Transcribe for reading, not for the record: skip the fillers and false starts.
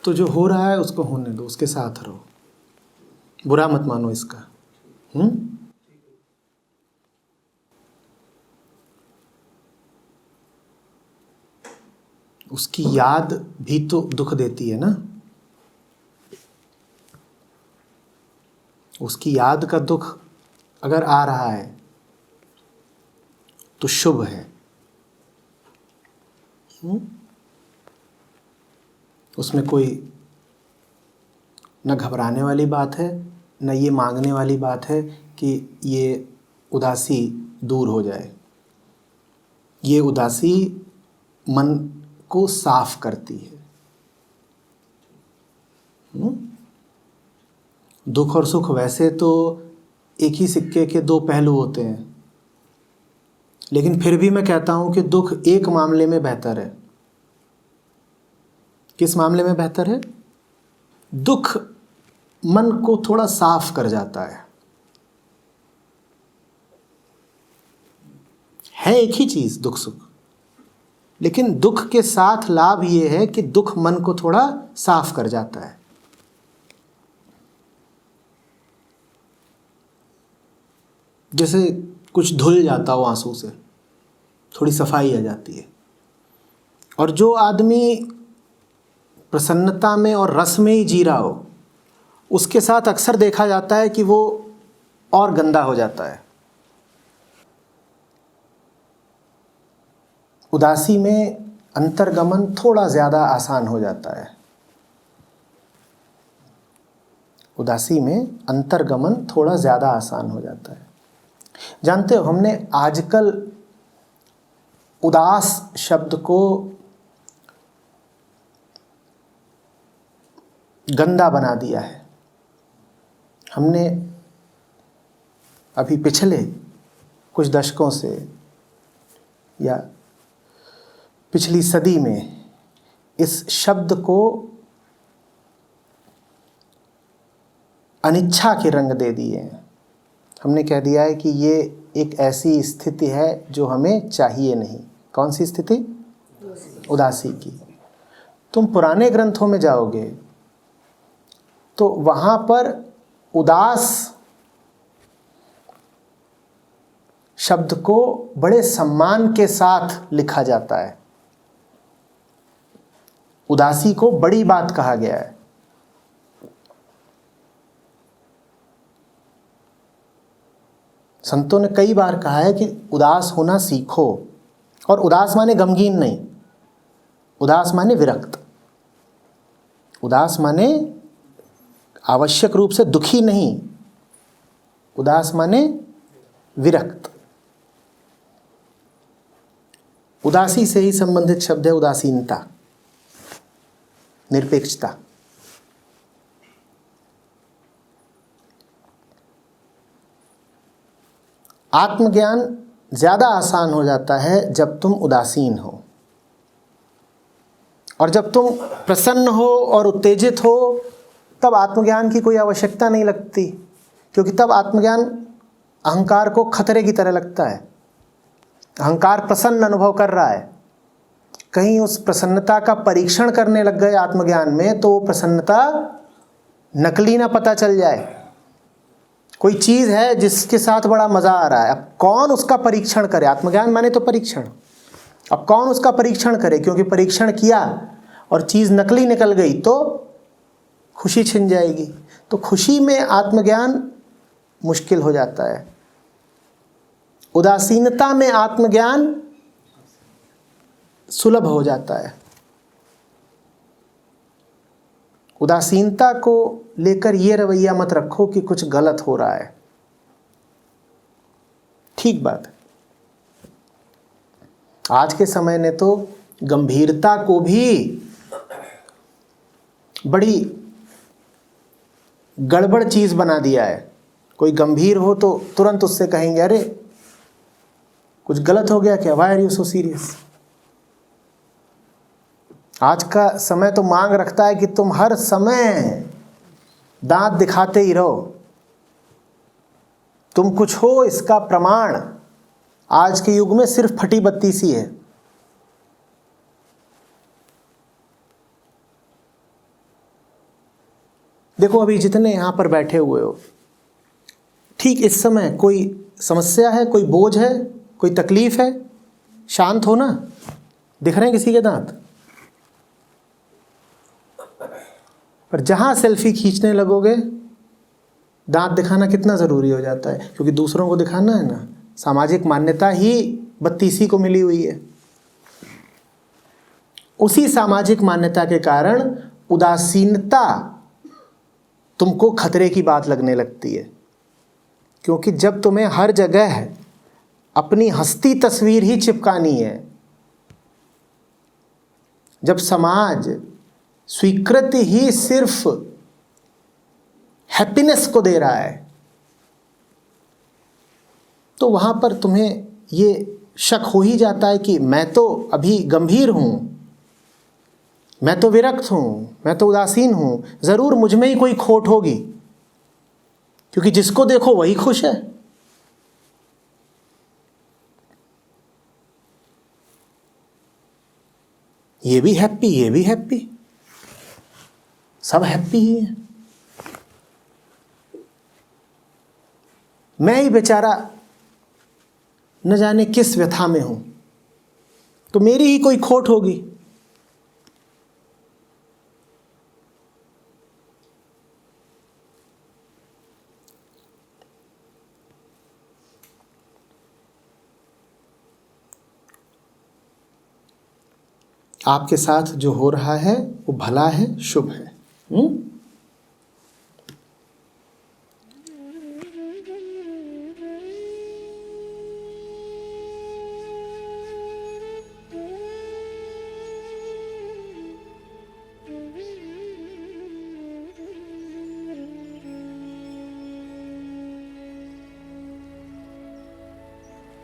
तो जो हो रहा है उसको होने दो, उसके साथ रहो, बुरा मत मानो इसका। उसकी याद भी तो दुख देती है ना, उसकी याद का दुख अगर आ रहा है तो शुभ है। उसमें कोई न घबराने वाली बात है, न ये मांगने वाली बात है कि ये उदासी दूर हो जाए। ये उदासी मन को साफ करती है। दुख और सुख वैसे तो एक ही सिक्के के दो पहलू होते हैं, लेकिन फिर भी मैं कहता हूं कि दुख एक मामले में बेहतर है। किस मामले में बेहतर है? दुख मन को थोड़ा साफ कर जाता है एक ही चीज दुख सुख, लेकिन दुख के साथ लाभ ये है कि दुख मन को थोड़ा साफ कर जाता है। जैसे कुछ धुल जाता हो आंसू से, थोड़ी सफाई आ जाती है। और जो आदमी प्रसन्नता में और रस में ही जी रहा हो, उसके साथ अक्सर देखा जाता है कि वो और गंदा हो जाता है। उदासी में अंतर्गमन थोड़ा ज़्यादा आसान हो जाता है। उदासी में अंतर्गमन थोड़ा ज़्यादा आसान हो जाता है। जानते हो, हमने आजकल उदास शब्द को गंदा बना दिया है। हमने अभी पिछले कुछ दशकों से या पिछली सदी में इस शब्द को अनिच्छा के रंग दे दिए हैं। हमने कह दिया है कि ये एक ऐसी स्थिति है जो हमें चाहिए नहीं। कौन सी स्थिति? उदासी की। तुम पुराने ग्रंथों में जाओगे तो वहां पर उदास शब्द को बड़े सम्मान के साथ लिखा जाता है। उदासी को बड़ी बात कहा गया है। संतों ने कई बार कहा है कि उदास होना सीखो। और उदास माने गमगीन नहीं, उदास माने विरक्त। उदास माने आवश्यक रूप से दुखी नहीं, उदास माने विरक्त। उदासी से ही संबंधित शब्द है उदासीनता, निरपेक्षता। आत्मज्ञान ज्यादा आसान हो जाता है जब तुम उदासीन हो, और जब तुम प्रसन्न हो और उत्तेजित हो तब आत्मज्ञान की कोई आवश्यकता नहीं लगती, क्योंकि तब आत्मज्ञान अहंकार को खतरे की तरह लगता है। अहंकार प्रसन्न अनुभव कर रहा है, कहीं उस प्रसन्नता का परीक्षण करने लग गए आत्मज्ञान में तो वो प्रसन्नता नकली ना पता चल जाए। कोई चीज है जिसके साथ बड़ा मजा आ रहा है, अब कौन उसका परीक्षण करे? आत्मज्ञान माने तो परीक्षण। अब कौन उसका परीक्षण करे? क्योंकि परीक्षण किया और चीज नकली निकल गई तो खुशी छिन जाएगी। तो खुशी में आत्मज्ञान मुश्किल हो जाता है। उदासीनता में आत्मज्ञान सुलभ हो जाता है। उदासीनता को लेकर यह रवैया मत रखो कि कुछ गलत हो रहा है। ठीक बात है। आज के समय ने तो गंभीरता को भी बड़ी गड़बड़ चीज बना दिया है। कोई गंभीर हो तो तुरंत उससे कहेंगे, अरे कुछ गलत हो गया क्या? Why are you so serious? आज का समय तो मांग रखता है कि तुम हर समय दांत दिखाते ही रहो। तुम कुछ हो इसका प्रमाण आज के युग में सिर्फ फटी बत्ती सी है। देखो अभी जितने यहाँ पर बैठे हुए हो, ठीक इस समय कोई समस्या है, कोई बोझ है, कोई तकलीफ है? शांत हो ना। दिख रहे हैं किसी के दांत? पर जहाँ सेल्फी खींचने लगोगे, दांत दिखाना कितना ज़रूरी हो जाता है, क्योंकि दूसरों को दिखाना है ना। सामाजिक मान्यता ही 32 को मिली हुई है। उसी सामाजिक मान्यता के कारण उदासीनता तुमको खतरे की बात लगने लगती है, क्योंकि जब तुम्हें हर जगह अपनी हस्ती तस्वीर ही चिपकानी है, जब समाज स्वीकृति ही सिर्फ हैप्पीनेस को दे रहा है, तो वहाँ पर तुम्हें ये शक हो ही जाता है कि मैं तो अभी गंभीर हूँ, मैं तो विरक्त हूँ, मैं तो उदासीन हूँ, ज़रूर मुझ में ही कोई खोट होगी, क्योंकि जिसको देखो वही खुश है। ये भी हैप्पी, ये भी हैप्पी, सब हैप्पी ही है। मैं ही बेचारा न जाने किस व्यथा में हूं, तो मेरी ही कोई खोट होगी। आपके साथ जो हो रहा है वो भला है, शुभ है।